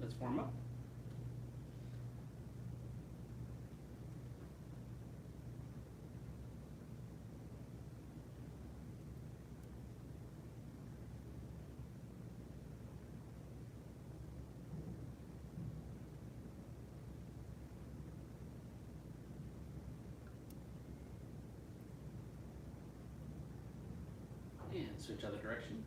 let's warm up. And switch other direction.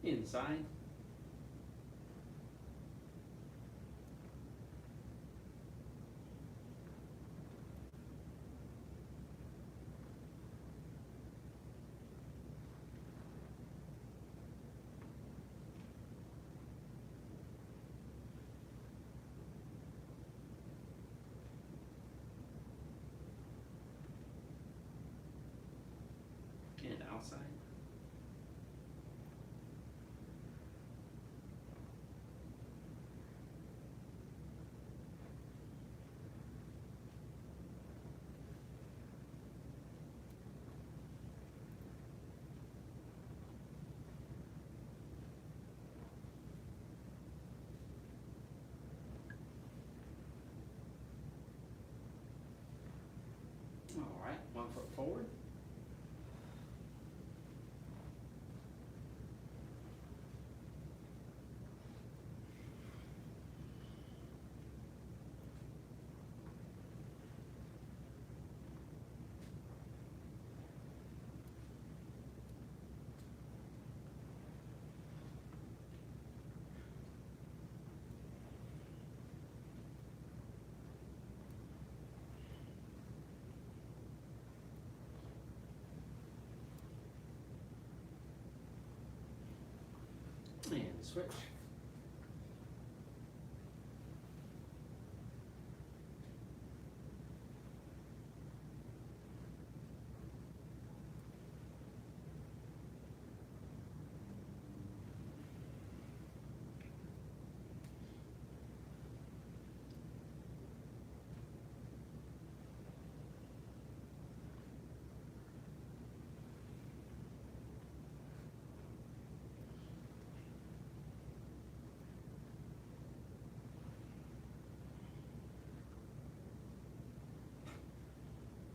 Inside. And outside. All right, 1 foot forward. And switch.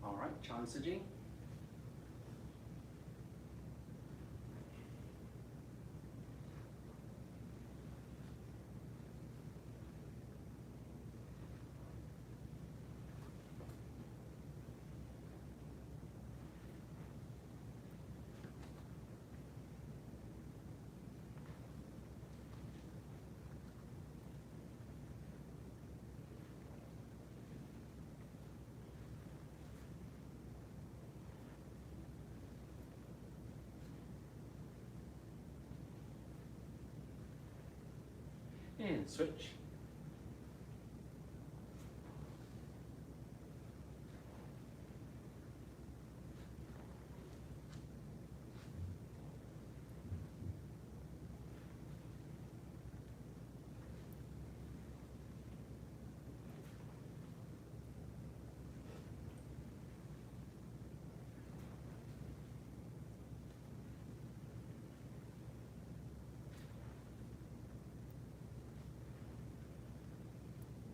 All right, Chansiji. And switch.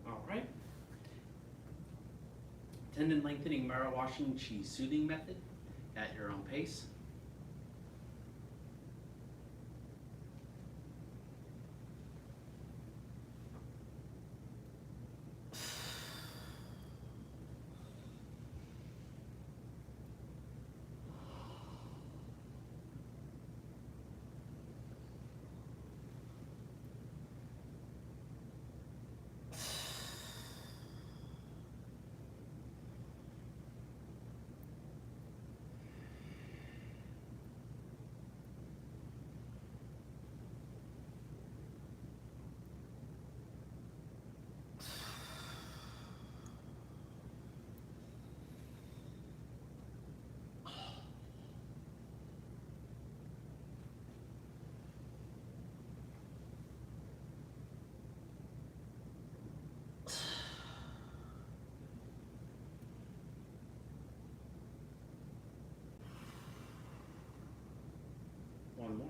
All right. Tendon lengthening, marrow washing, chi soothing method at your own pace. one more.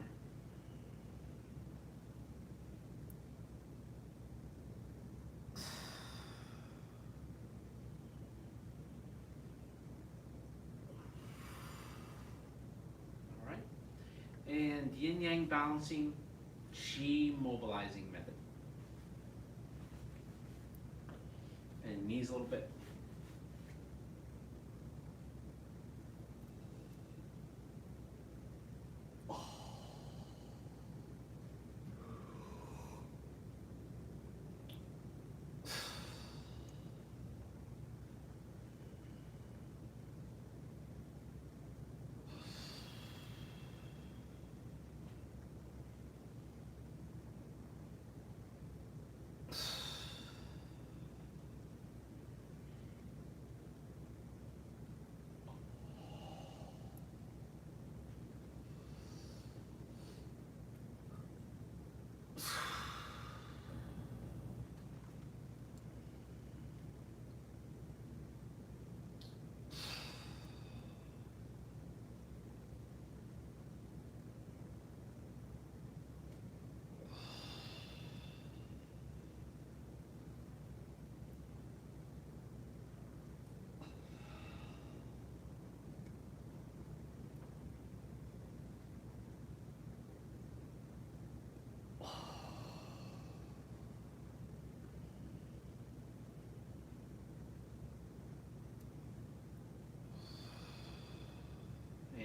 All right. And yin yang balancing, qi mobilizing method. And knees a little bit.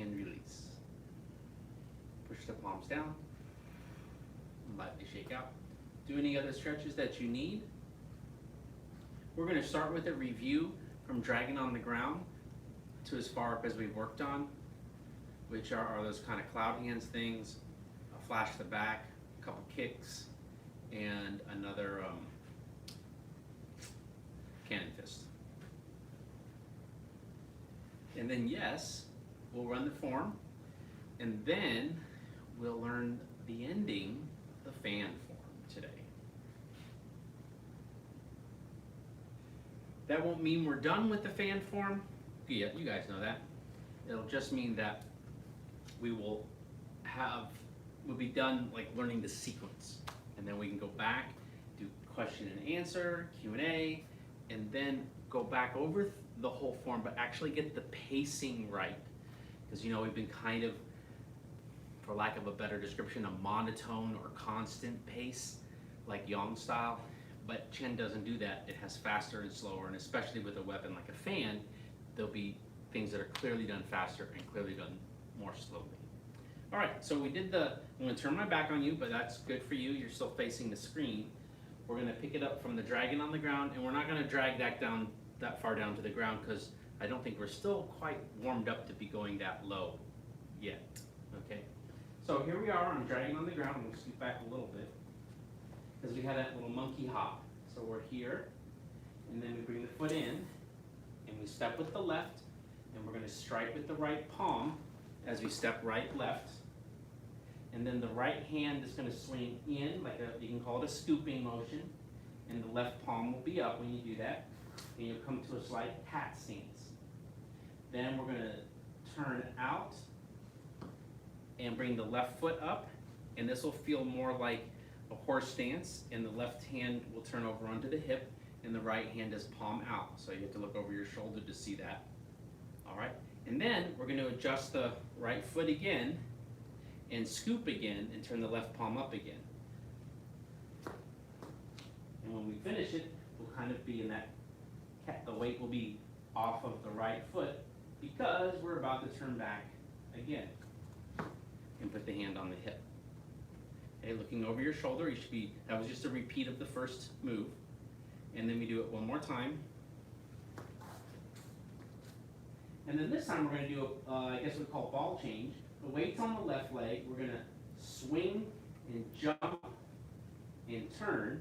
And release. Push the palms down. And lightly shake out. Do any other stretches that you need. We're going to start with a review from dragging on the ground to as far up as we've worked on, which are those kind of cloud hands things, a flash to the back, a couple kicks, and another cannon fist. And then yes, we'll run the form, and then we'll learn the ending, the fan form today. That won't mean we're done with the fan form. Yeah, you guys know that. It'll just mean that we'll be done like learning the sequence, and then we can go back, do question and answer, Q&A, and then go back over the whole form, but actually get the pacing right. Because you know we've been kind of, for lack of a better description, a monotone or constant pace, like Yang style. But Chen doesn't do that. It has faster and slower, and especially with a weapon like a fan, there'll be things that are clearly done faster and clearly done more slowly. All right, so we did I'm gonna turn my back on you, but that's good for you. You're still facing the screen. We're gonna pick it up from the dragging on the ground, and we're not gonna drag that far down to the ground because I don't think we're still quite warmed up to be going that low yet, okay? So here we are, I'm dragging on the ground. I'm gonna scoot back a little bit because we had that little monkey hop. So we're here, and then we bring the foot in, and we step with the left, and we're gonna strike with the right palm as we step right, left. And then the right hand is gonna swing in, you can call it a scooping motion, and the left palm will be up when you do that. And you'll come to a slight cat stance. Then we're going to turn out and bring the left foot up, and this will feel more like a horse stance, and the left hand will turn over onto the hip, and the right hand is palm out. So you have to look over your shoulder to see that. All right, and then we're going to adjust the right foot again and scoop again and turn the left palm up again. And when we finish it, we'll kind of be in that cat. The weight will be off of the right foot because we're about to turn back again and put the hand on the hip. Okay, looking over your shoulder, that was just a repeat of the first move. And then we do it one more time. And then this time we're going to do I guess we call ball change. The weight's on the left leg. We're going to swing and jump and turn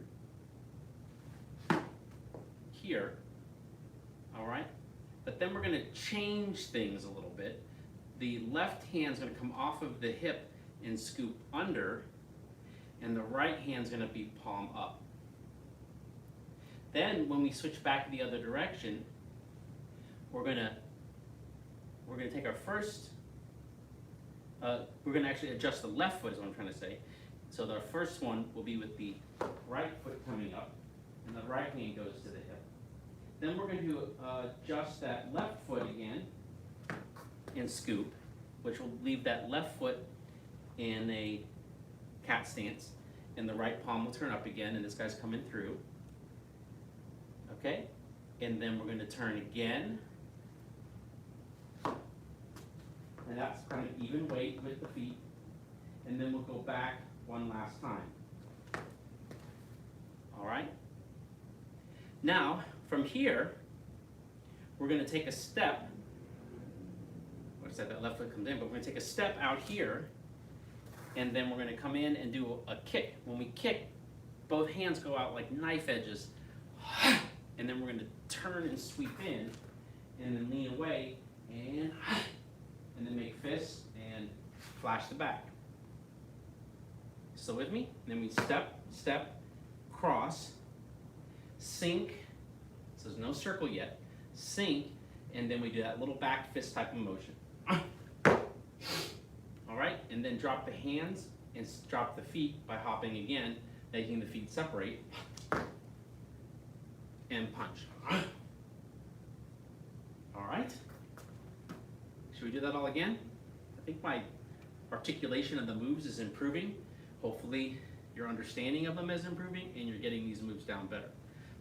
here. All right? But then we're going to change things a little bit. The left hand's going to come off of the hip and scoop under, and the right hand's going to be palm up. Then when we switch back the other direction, we're going to take our first we're going to actually adjust the left foot is what I'm trying to say. So the first one will be with the right foot coming up, and the right hand goes to the hip. Then we're going to adjust that left foot again and scoop, which will leave that left foot in a cat stance, and the right palm will turn up again, and this guy's coming through. Okay, and then we're going to turn again, and that's kind of even weight with the feet, and then we'll go back one last time. All right. Now, from here, we're going to take a step. Like I said, that left foot comes in, but we're going to take a step out here, and then we're going to come in and do a kick. When we kick, both hands go out like knife edges, and then we're going to turn and sweep in, and then lean away, and then make fists and flash the back. Still with me? And then we step, step, cross, sink, so there's no circle yet, sink, and then we do that little back fist type of motion. All right, and then drop the hands and drop the feet by hopping again, making the feet separate, and punch. All right, should we do that all again? I think my articulation of the moves is improving. Hopefully your understanding of them is improving and you're getting these moves down better.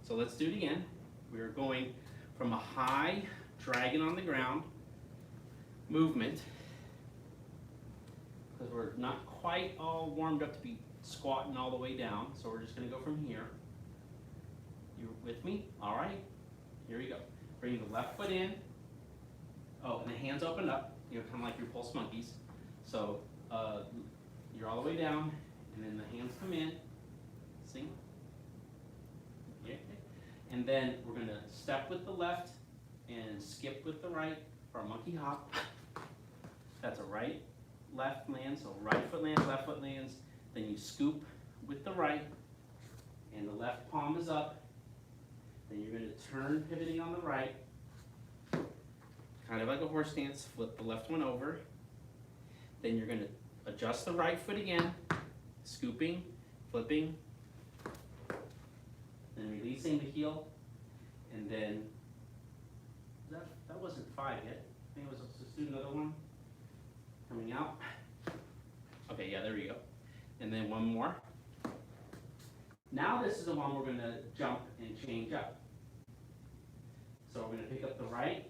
So let's do it again. We are going from a high dragon on the ground movement, because we're not quite all warmed up to be squatting all the way down, so we're just going to go from here. You with me? All right, here we go. Bring the left foot in. Oh, and the hands open up, you know, kind of like your pulse monkeys. So you're all the way down, and then the hands come in. See? Yeah. And then we're going to step with the left and skip with the right for a monkey hop. That's a right, left land, so right foot lands, left foot lands. Then you scoop with the right, and the left palm is up. Then you're going to turn, pivoting on the right, kind of like a horse stance, flip the left one over. Then you're going to adjust the right foot again, scooping, flipping, then releasing the heel, and then, that wasn't 5 yet. I think it was, let's do another one. Coming out. Okay, yeah, there we go. And then one more. Now this is the one we're going to jump and change up. So we're going to pick up the right.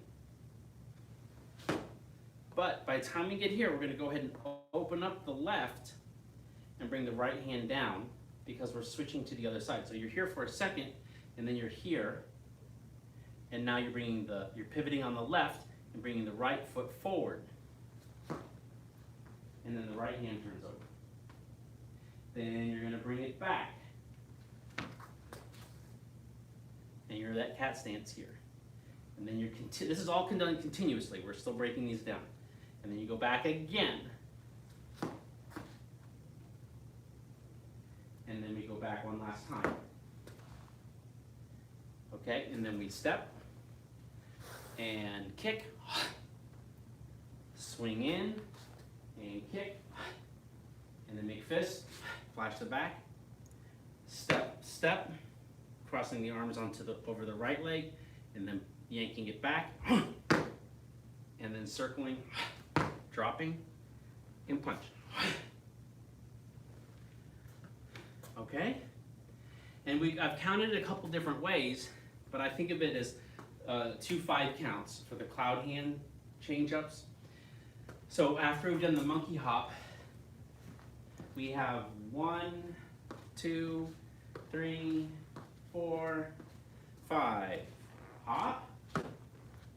But by the time we get here, we're going to go ahead and open up the left and bring the right hand down, because we're switching to the other side. So you're here for a second, and then you're here, and now you're pivoting on the left and bringing the right foot forward, and then the right hand turns over. Then you're going to bring it back, and you're that cat stance here. And then this is all done continuously. We're still breaking these down. And then you go back again. And then we go back one last time. Okay, and then we step and kick, swing in and kick, and then make fists, flash the back, step, step, crossing the arms over the right leg, and then yanking it back, and then circling, dropping, and punch. Okay? And I've counted it a couple different ways, but I think of it as 2 5 counts for the cloud hand change-ups. So after we've done the monkey hop, we have 1, 2, 3, 4, 5. Hop.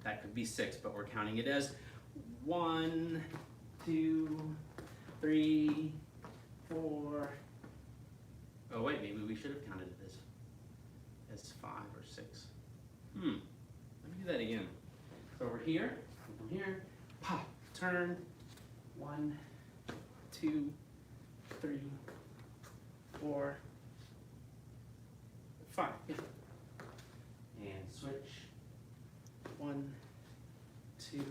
That could be 6, but we're counting it as 1, 2, 3, 4. Oh wait, maybe we should have counted it as 5 or 6. Let me do that again. So over here, from here, pop, turn, 1, 2, 3, 4, 5. Yeah. And switch. 1, 2,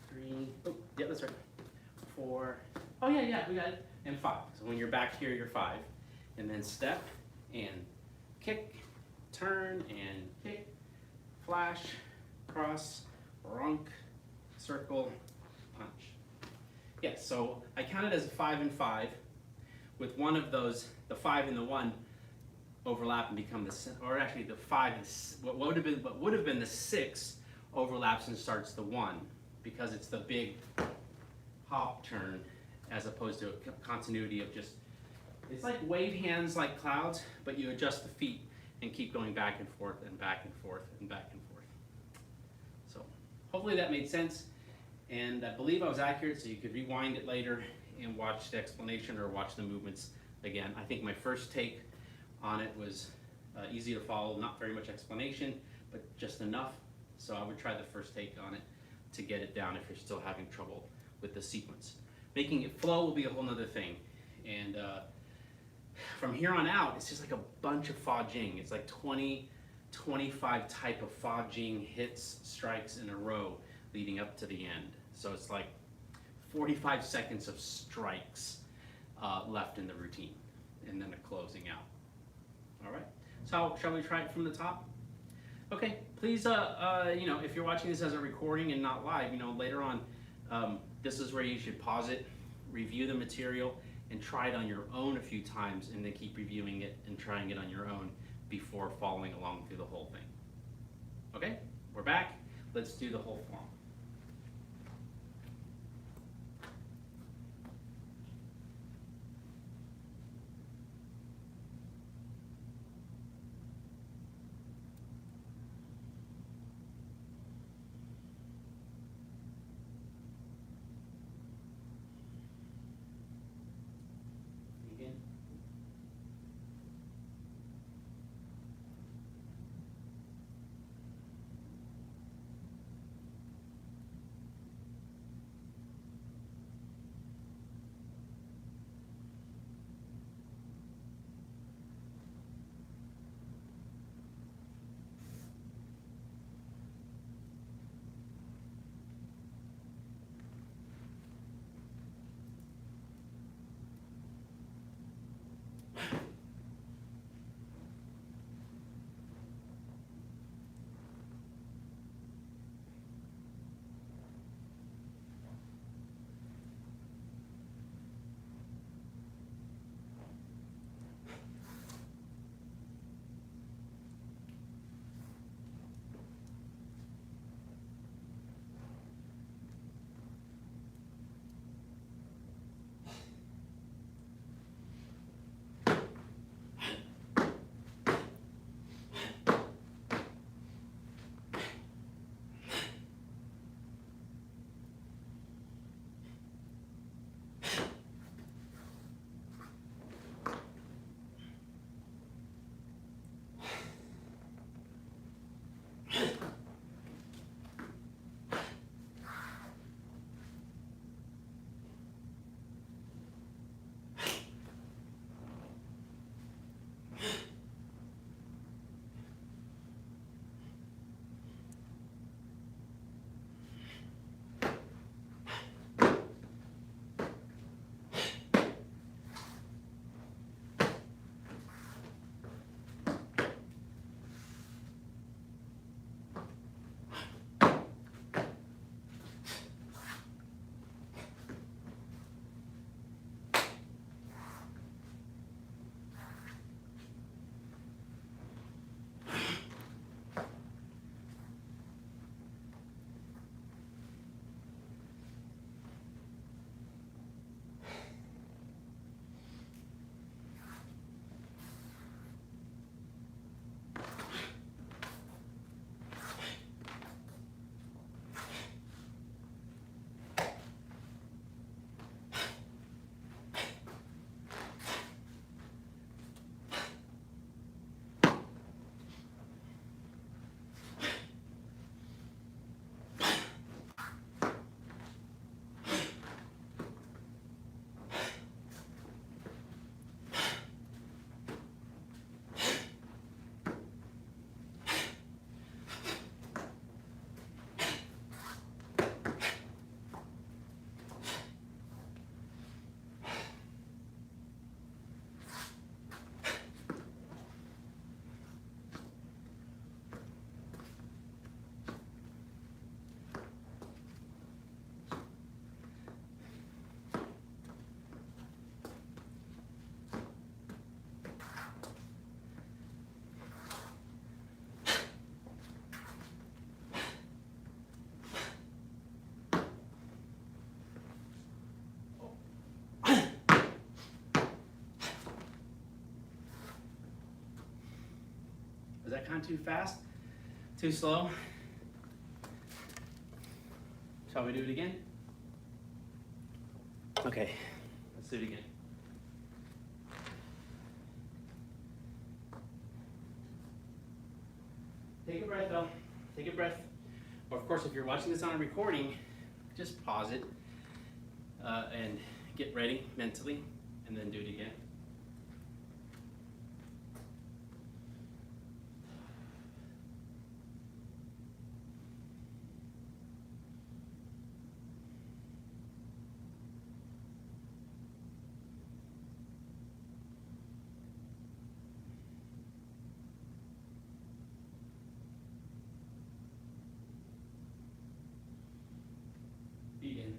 3. Oh, yeah, that's right. 4. Oh yeah, we got it. And 5. So when you're back here, you're 5. And then step and kick, turn and kick, flash, cross, runk, circle, punch. Yes, so I counted as a 5 and 5. With one of those, the 5 and the 1 overlap and become the, or actually the 5, what would have been the 6 overlaps and starts the 1, because it's the big hop turn as opposed to a continuity of just, it's like wave hands like clouds, but you adjust the feet and keep going back and forth and back and forth and back and forth. So hopefully that made sense, and I believe I was accurate, so you could rewind it later and watch the explanation or watch the movements again. I think my first take on it was easy to follow, not very much explanation, but just enough. So I would try the first take on it to get it down if you're still having trouble with the sequence. Making it flow will be a whole nother thing. And from here on out, it's just like a bunch of fa jing. It's like 20, 25 type of fa jing hits, strikes in a row leading up to the end. So it's like 45 seconds of strikes left in the routine, and then a closing out. All right, so shall we try it from the top? Okay, please, if you're watching this as a recording and not live, later on, this is where you should pause it, review the material, and try it on your own a few times, and then keep reviewing it and trying it on your own before following along through the whole thing. Okay, we're back. Let's do the whole form. kind of too fast? Too slow? Shall we do it again? Okay, let's do it again. Take a breath though, take a breath. Or of course, if you're watching this on a recording, just pause it and get ready mentally and then do it again. Begin.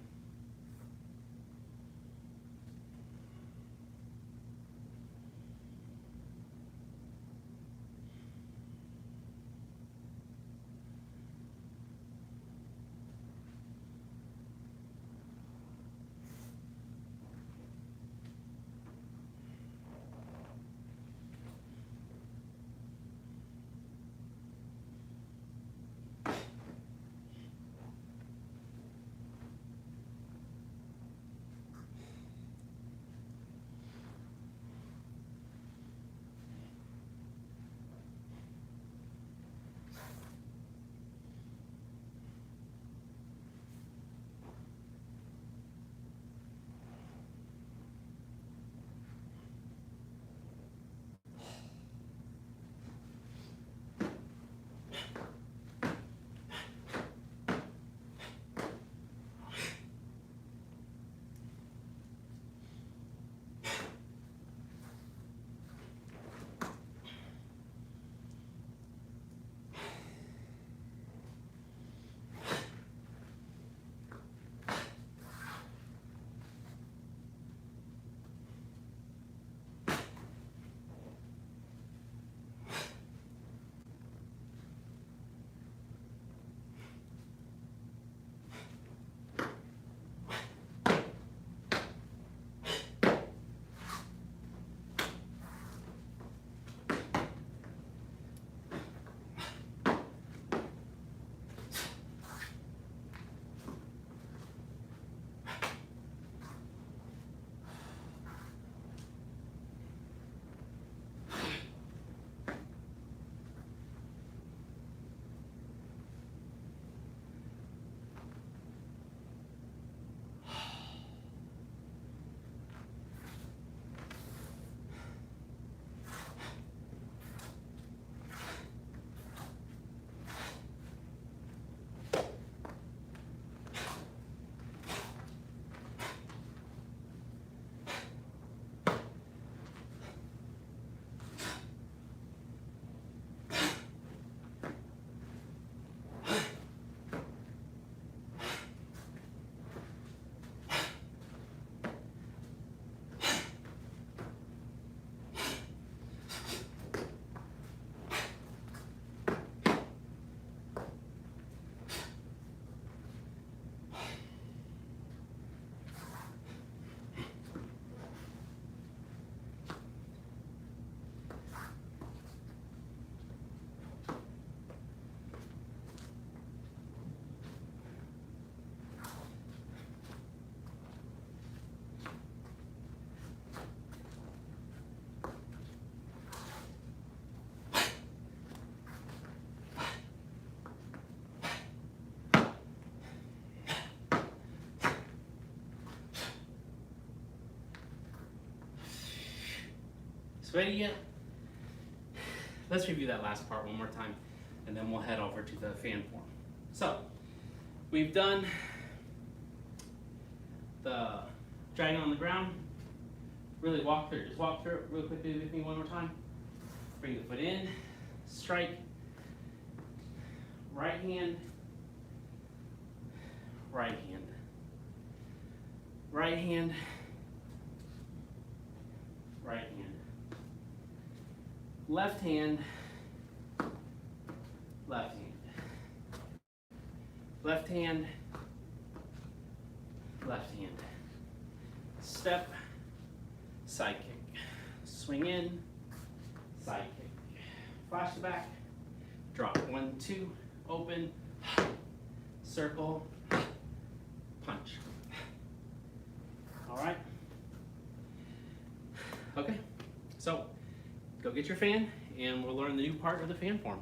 Sweaty yet? Let's review that last part one more time, and then we'll head over to the fan form. So, we've done the dragon on the ground. Really walk through it. Just walk through it real quickly with me one more time. Bring the foot in, strike, right hand, right hand, right hand, right hand. Left hand, left hand. Left hand, left hand. Step, side kick. Swing in, side kick. Flash to back, drop. 1, 2, open, circle, punch. All right? Okay, so go get your fan and we'll learn the new part of the fan form.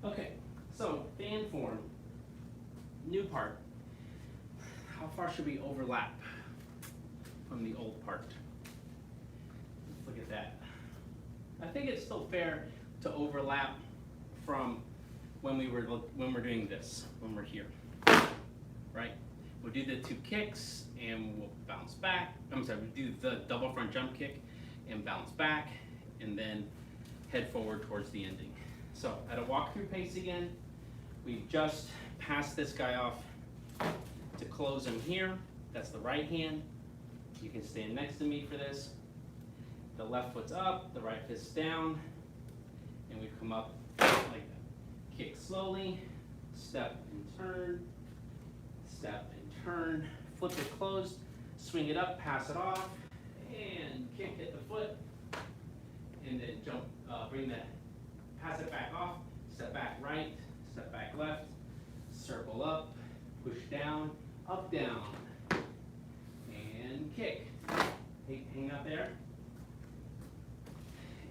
Okay, so fan form, new part. How far should we overlap from the old part? Let's look at that. I think it's still fair to overlap from when we're doing this, when we're here, right? We'll do the 2 kicks and we'll bounce back. I'm sorry, we do the double front jump kick and bounce back and then head forward towards the ending. So at a walkthrough pace again, we've just passed this guy off to close him here. That's the right hand. You can stand next to me for this. The left foot's up, the right fist's down, and we come up like that. Kick slowly, step and turn, flip it closed, swing it up, pass it off, and kick at the foot, and then jump, pass it back off, step back right, step back left, circle up, push down, up, down, and kick. Hang out there,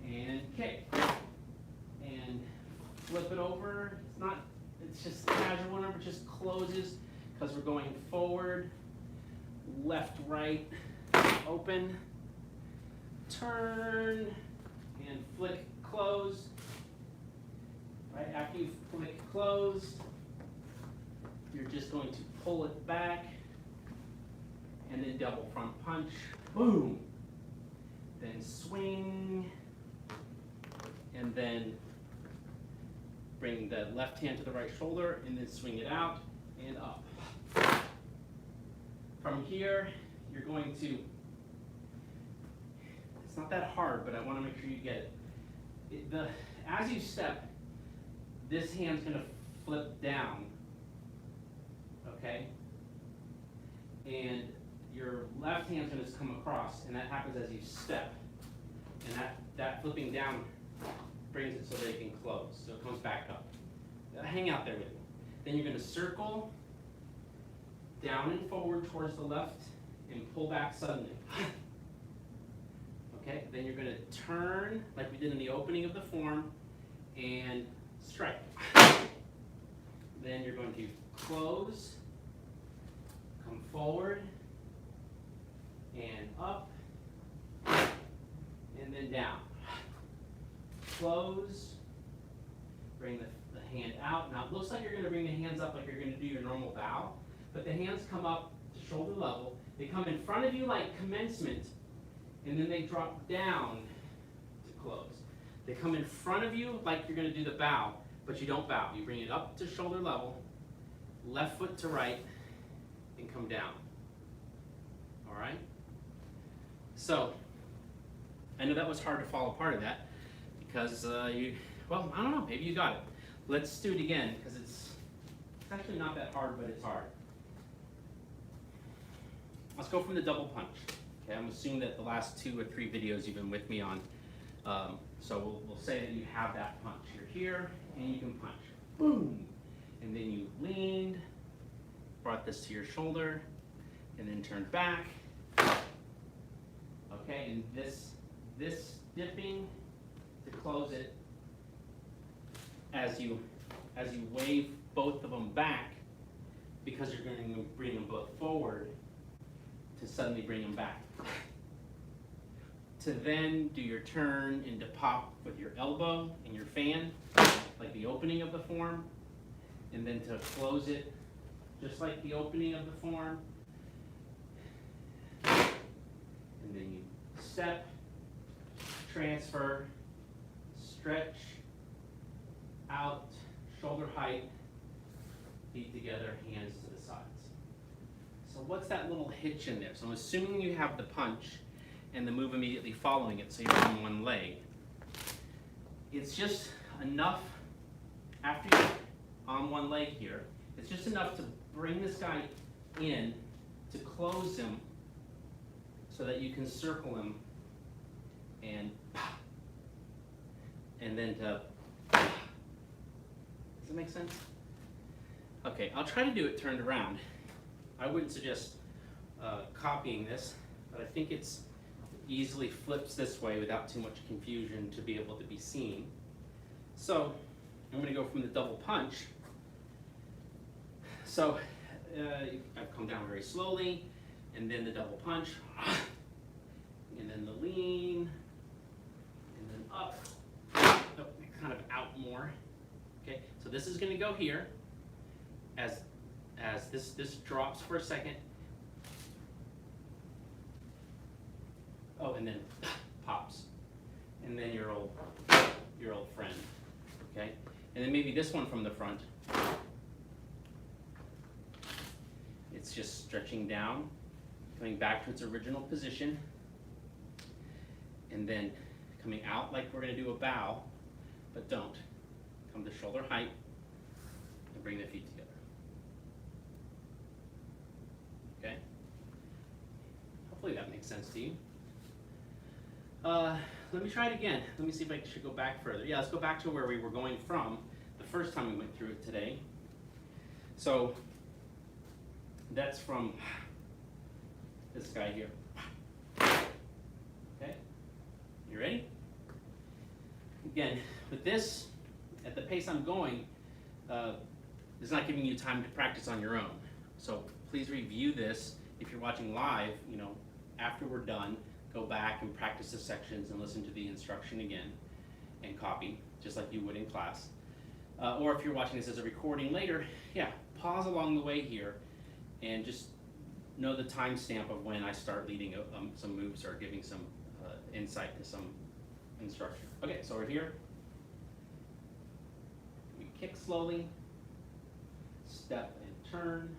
and kick, and flip it over. It's just a casual one, it just closes because we're going forward, left, right, open, turn, and flick, close. Right after you flick closed, you're just going to pull it back and then double front punch, boom. Then swing, and then bring the left hand to the right shoulder and then swing it out and up. From here, you're going to, it's not that hard, but I want to make sure you get it. As you step, this hand's going to flip down, okay? And your left hand's going to come across, and that happens as you step. And that flipping down brings it so that it can close, so it comes back up. Hang out there with me. Then you're going to circle down and forward towards the left and pull back suddenly. Okay, then you're going to turn like we did in the opening of the form and strike. Then you're going to close, come forward, and up, and then down. Close, bring the hand out. Now it looks like you're going to bring the hands up like you're going to do your normal bow, but the hands come up to shoulder level. They come in front of you like commencement, and then they drop down to close. They come in front of you like you're going to do the bow, but you don't bow. You bring it up to shoulder level, left foot to right, and come down. All right? So, I know that was hard to follow part of that because well, I don't know, maybe you got it. Let's do it again because it's actually not that hard, but it's hard. Let's go from the double punch. Okay, I'm assuming that the last 2 or 3 videos you've been with me on, so we'll say that you have that punch. You're here and you can punch. Boom! And then you leaned, brought this to your shoulder, and then turned back. Okay, and this dipping to close it as you wave both of them back because you're going to bring them both forward to suddenly bring them back. To then do your turn into pop with your elbow and your fan, like the opening of the form, and then to close it just like the opening of the form. And then you step, transfer, stretch, out, shoulder height, feet together, hands to the sides. So what's that little hitch in there? So I'm assuming you have the punch and the move immediately following it, so you're on one leg. it's just enough, after you're on one leg here, it's just enough to bring this guy in, to close him, so that you can circle him, and then to, does that make sense? Okay, I'll try to do it turned around. I wouldn't suggest copying this, but I think it's easily flips this way without too much confusion to be able to be seen. So I'm going to go from the double punch. So I've come down very slowly, and then the double punch, and then the lean, and then up, oh, kind of out more. Okay, so this is going to go here as this drops for a second. Oh, and then pops, and then your old friend. Okay, and then maybe this one from the front. It's just stretching down, coming back to its original position, and then coming out like we're going to do a bow, but don't. Come to shoulder height and bring the feet together. Okay? Hopefully that makes sense to you. Let me try it again. Let me see if I should go back further. Yeah, let's go back to where we were going from the first time we went through it today. So that's from this guy here. Okay? You ready? Again, with this, at the pace I'm going, it's not giving you time to practice on your own. So please review this. If you're watching live, after we're done, go back and practice the sections and listen to the instruction again and copy, just like you would in class. Or if you're watching this as a recording later, yeah, pause along the way here and just know the timestamp of when I start leading some moves or giving some insight to some instruction. Okay, so we're here. We kick slowly, step and turn,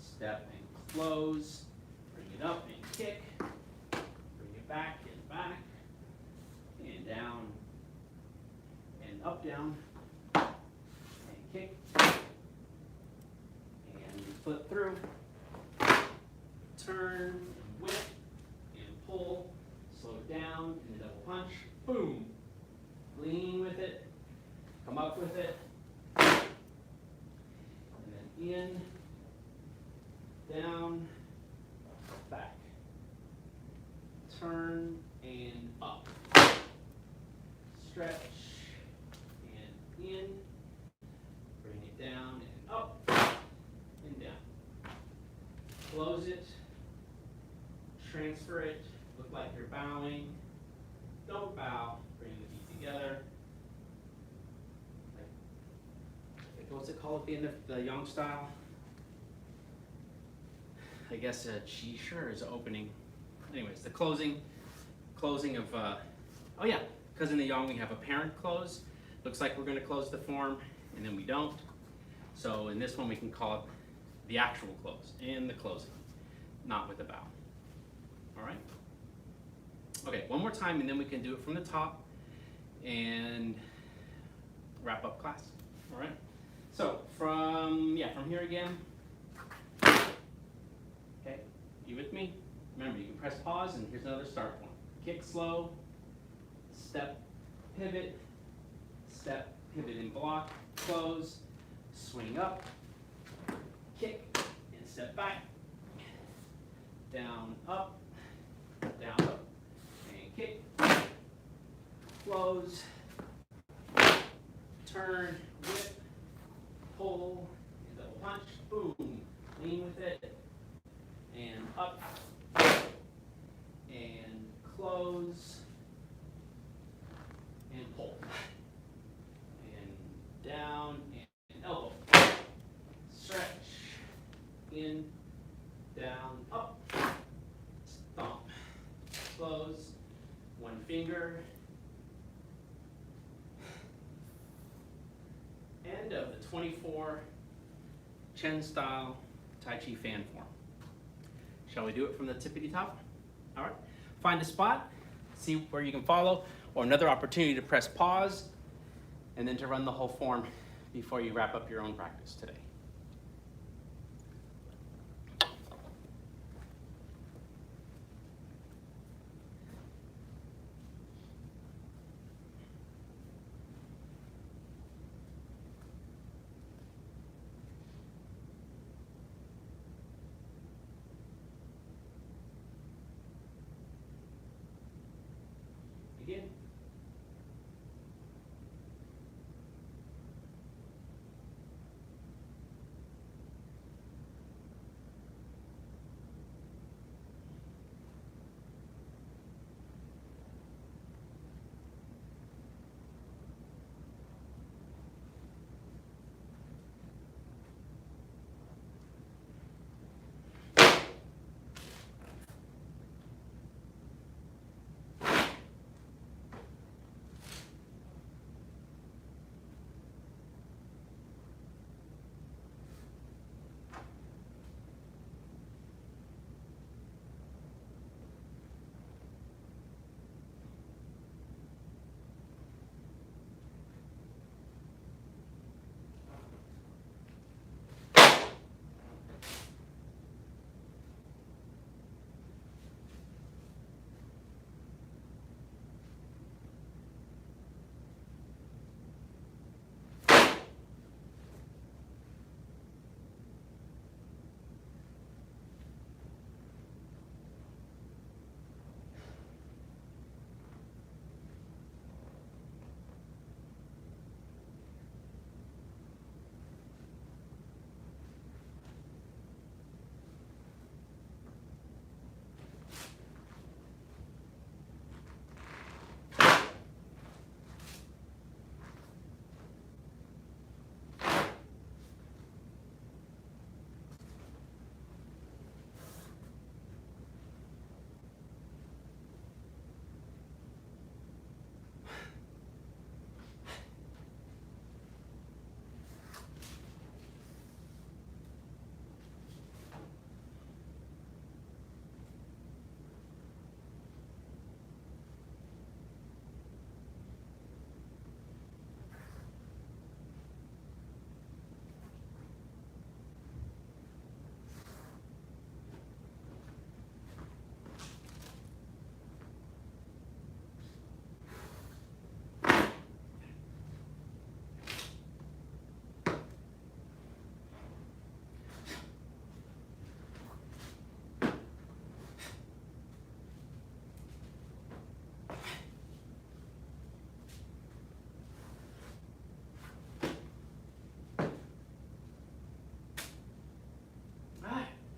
step and close, bring it up and kick, bring it back, and down, and up, down, and kick, and flip through, turn, and whip, and pull, slow it down, and the double punch, boom, lean with it, come up with it, and then in, down, back, turn, and up, stretch, and in, bring it down, and up, and down, close it, transfer it, look like you're bowing, don't bow, bring the feet together. What's it called at the end of the Yang style? I guess Qi Shi is opening. Anyways, the closing of, oh yeah, because in the Yang we have a parent close. Looks like we're going to close the form, and then we don't. So in this one we can call it the actual close and the closing, not with a bow. All right? Okay, one more time, and then we can do it from the top and wrap up class. All right? So from here again. Okay, you with me? Remember, you can press pause, and here's another start point. Kick slow, step, pivot and block, close, swing up, kick, and step back, down, up, and kick, close, turn, whip, pull, and double punch, boom, lean with it, and up, and close, and pull, and down, and elbow, stretch, in, down, up, stomp, close, one finger, end of the 24 Chen style Tai Chi fan form. Shall we do it from the tippity top? All right, find a spot, see where you can follow. or another opportunity to press pause and then to run the whole form before you wrap up your own practice today. Begin.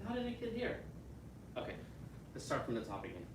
How did it get here? Okay, let's start from the top again.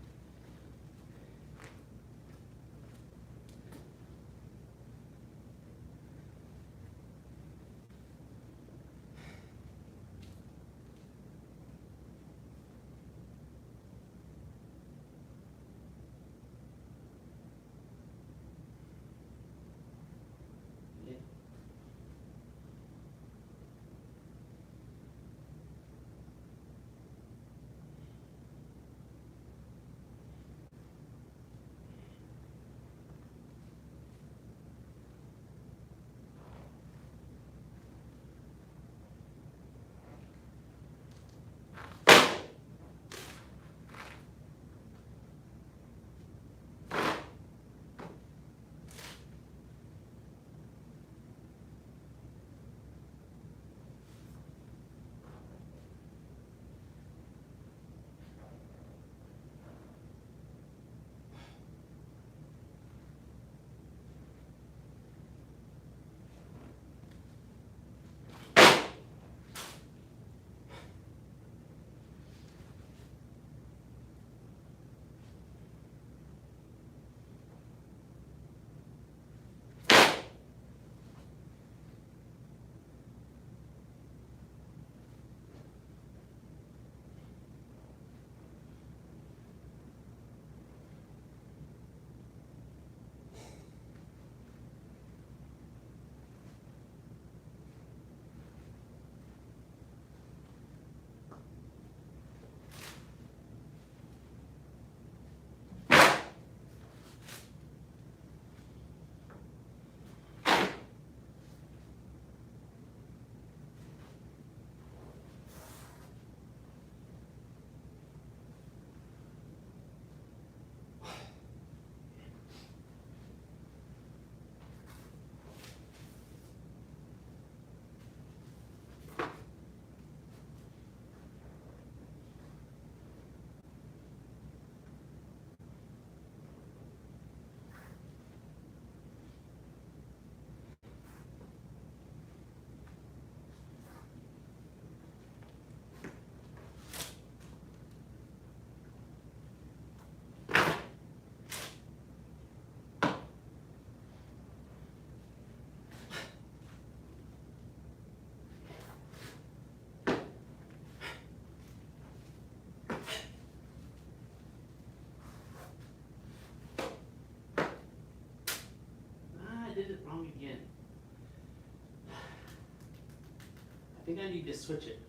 I think I need to switch it.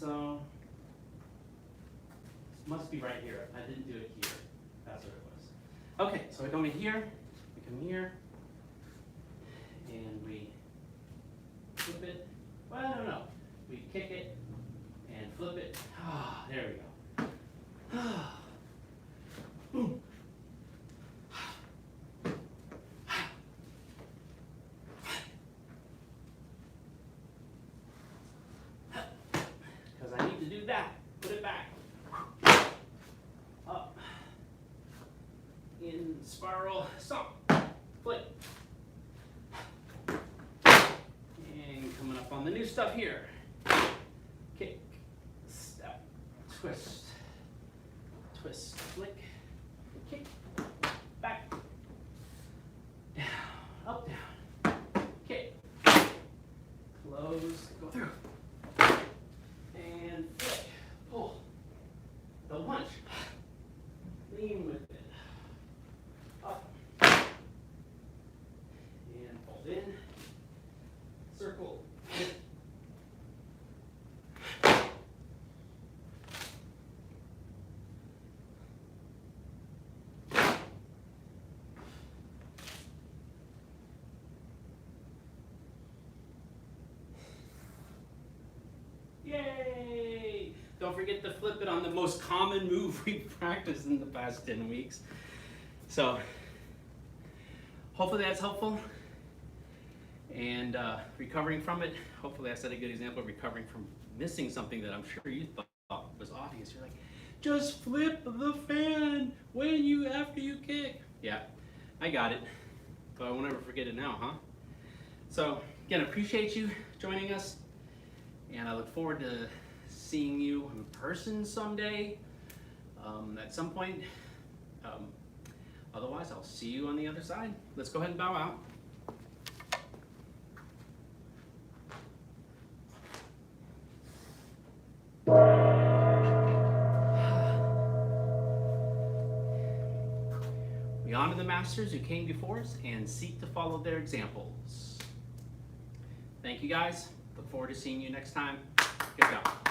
So, it must be right here. I didn't do it here. That's what it was. Okay, so we come in here, we come here, and we flip it. Well, no. We kick it and flip it. Ah, there we go. Ah. Boom. Because I need to do that. Put it back. Up. In spiral. Stop. Flip. And coming up on the new stuff here. Kick. Step. Twist. Twist. Flick. Kick. Back. Down. Up, down. Kick. Close. Go through. And flick. Pull. Don't punch. Lean with it. Up. And fold in. Circle. Yay! Don't forget to flip it on the most common move we've practiced in the past 10 weeks. So, hopefully that's helpful. And recovering from it, hopefully I set a good example of recovering from missing something that I'm sure you thought was obvious. You're like, just flip the fan after you kick. Yeah, I got it, but I won't ever forget it now, huh? So again, appreciate you joining us, and I look forward to seeing you in person someday, at some point. Otherwise, I'll see you on the other side. Let's go ahead and bow out. We honor the masters who came before us and seek to follow their examples. Thank you guys. Look forward to seeing you next time. Good job.